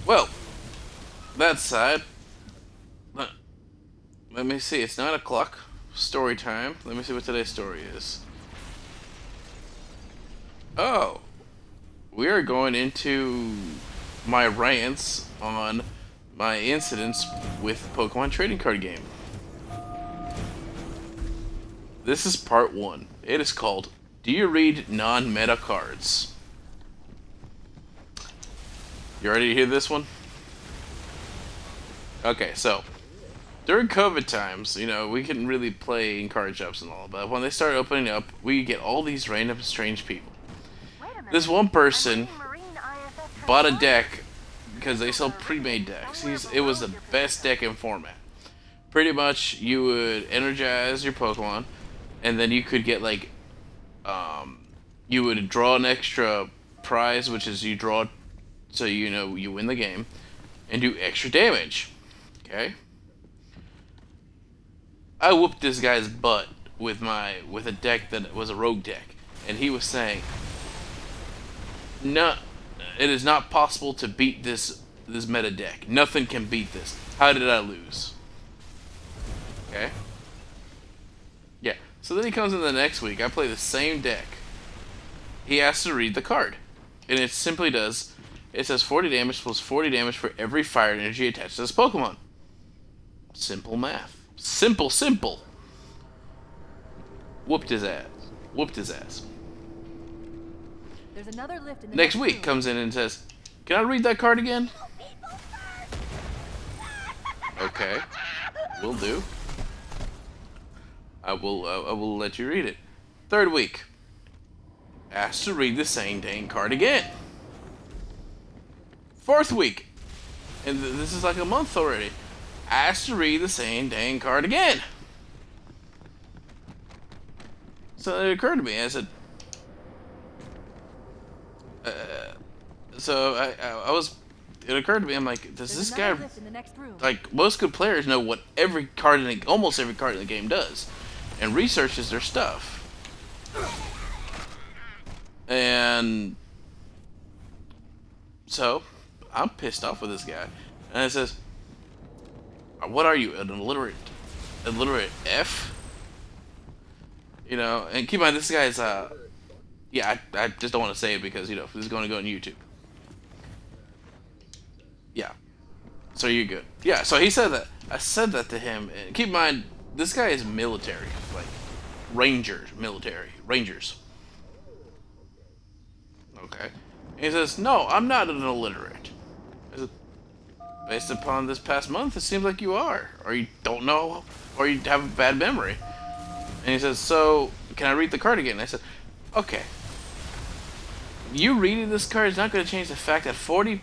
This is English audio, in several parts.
Well, that side. Let let me see. It's 9 o'clock. Story time. Let me see what today's story is. Oh, we are going into my rants on my incidents with Pokemon trading card game. This is part one. It is called Do You Read Non-Meta Cards? You ready to hear this one? Okay, so during COVID times, we couldn't really play in card shops and all, but when they started opening up, we get all these random strange people. This one person bought a deck because they sell pre-made decks. It was the best deck in format. Pretty much, you would energize your Pokemon, and then you could get you would draw an extra prize, which is you draw, so you win the game, and do extra damage. Okay. I whooped this guy's butt with a deck that was a rogue deck, and he was saying, "No, it is not possible to beat this meta deck. Nothing can beat this. How did I lose?" Okay. Yeah. So then he comes in the next week. I play the same deck. He has to read the card, and it simply does. It says 40 damage plus 40 damage for every fire energy attached to this Pokemon. Simple math. Simple. Whooped his ass. Whooped his ass. There's another lift in the Next week comes in and says, "Can I read that card again?" Okay, will do. I will let you read it. Third week, asked to read the same dang card again. Fourth week, and this is like a month already, asked to read the same dang card again. So it occurred to me. I said, so I was. It occurred to me. I'm like, does this guy, like most good players, know what almost every card in the game does, and researches their stuff. And so I'm pissed off with this guy, and it says, "What are you, an illiterate F?" And keep in mind, this guy's yeah, I just don't want to say it because this is going to go on YouTube. Yeah, so you're good. Yeah, so he said that. I said that to him, and keep in mind, this guy is military, like Rangers. Okay. And he says, "No, I'm not an illiterate." I said, "Based upon this past month, it seems like you are, or you don't know, or you have a bad memory." And he says, "So, can I read the card again?" And I said, "Okay. You reading this card is not going to change the fact that 40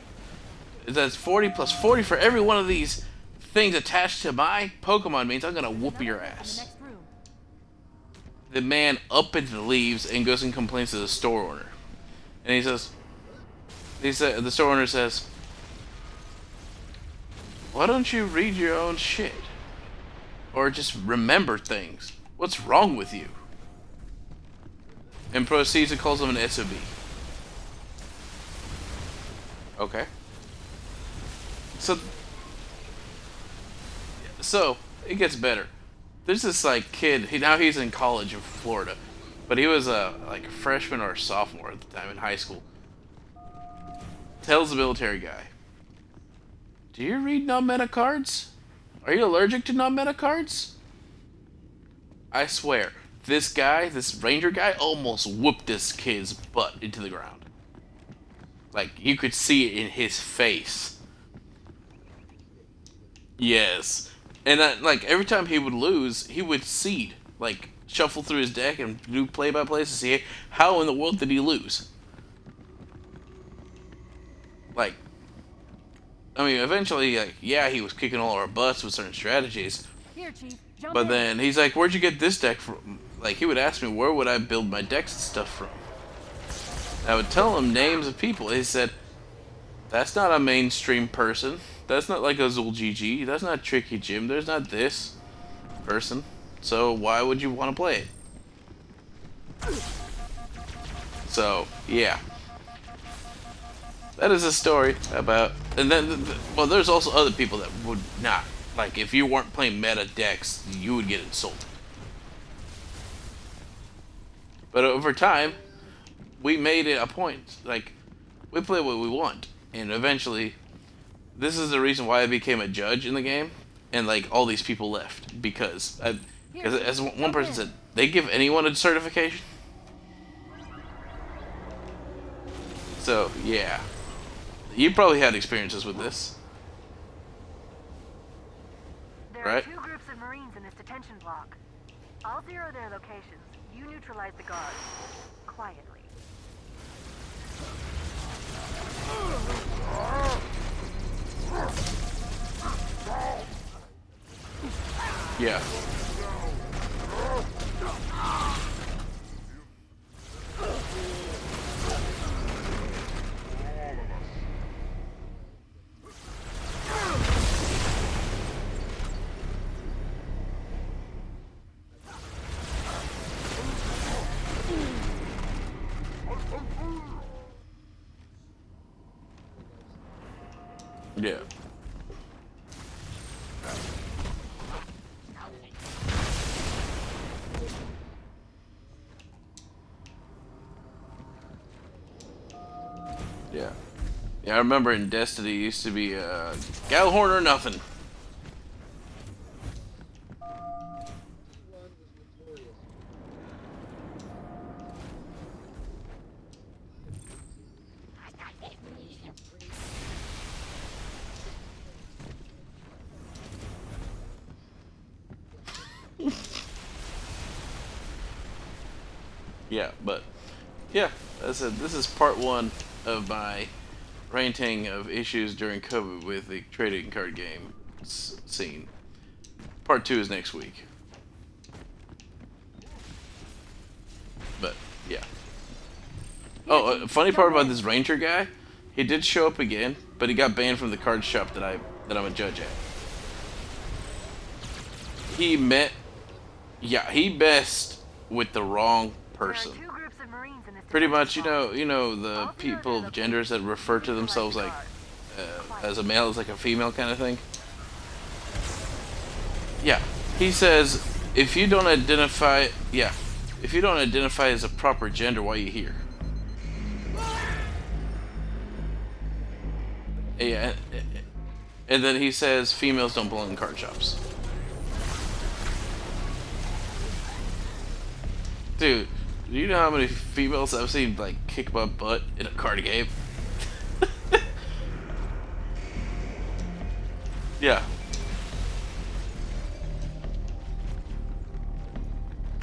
plus 40 for every one of these things attached to my Pokemon means I'm going to whoop your ass." The man up and leaves and goes and complains to the store owner. And the store owner says, "Why don't you read your own shit? Or just remember things? What's wrong with you?" And proceeds and calls him an SOB. Okay. So it gets better. There's this kid. He's in college in Florida, but he was a freshman or a sophomore at the time in high school. Tells the military guy, "Do you read non-meta cards? Are you allergic to non-meta cards?" I swear, this ranger guy, almost whooped this kid's butt into the ground. You could see it in his face. Yes. And every time he would lose, he would seed, shuffle through his deck and do play-by-plays to see how in the world did he lose. Eventually, yeah, he was kicking all our butts with certain strategies. Here, Chief. Jump But in. then he's like, "Where'd you get this deck from?" He would ask me, where would I build my decks and stuff from? I would tell him names of people. He said, "That's not a mainstream person. That's not like Azul GG. That's not Tricky Jim. There's not this person. So why would you want to play it?" So, yeah. That is a story about And then, well, there's also other people that would not. Like, if you weren't playing meta decks, you would get insulted. But over time, we made it a point. Like, we play what we want. And eventually, this is the reason why I became a judge in the game. And, like, all these people left. Because, as one person said, they give anyone a certification. So, yeah. You probably had experiences with this. There Right? are 2 groups of Marines in this detention block. I'll zero their locations. You neutralize the guards. Quietly. Yeah. Yeah. Yeah. Yeah, I remember in Destiny it used to be Galhorn or nothing. Yeah, but yeah, as I said, this is part 1 of my ranting of issues during COVID with the trading card game scene. Part 2 is next week. But yeah. Oh, funny part about this Ranger guy, he did show up again, but he got banned from the card shop that I'm a judge at. He messed with the wrong person. There are 2 groups of Marines in this Pretty much, detention you know the people of genders that refer to themselves like as a male as like a female kind of thing. Yeah, he says if you don't identify, if you don't identify as a proper gender, why are you here? Yeah, and then he says females don't belong in card shops. Dude, do you know how many females I've seen like kick my butt in a card game? Yeah.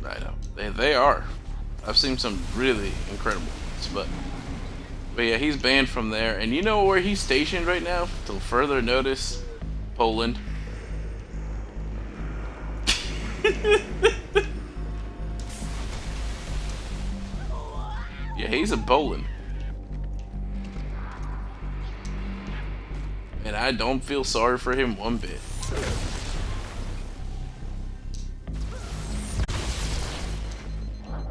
I know. They are. I've seen some really incredible ones, but yeah, he's banned from there. And you know where he's stationed right now? Till further notice, Poland. Yeah, he's in Poland. And I don't feel sorry for him one bit.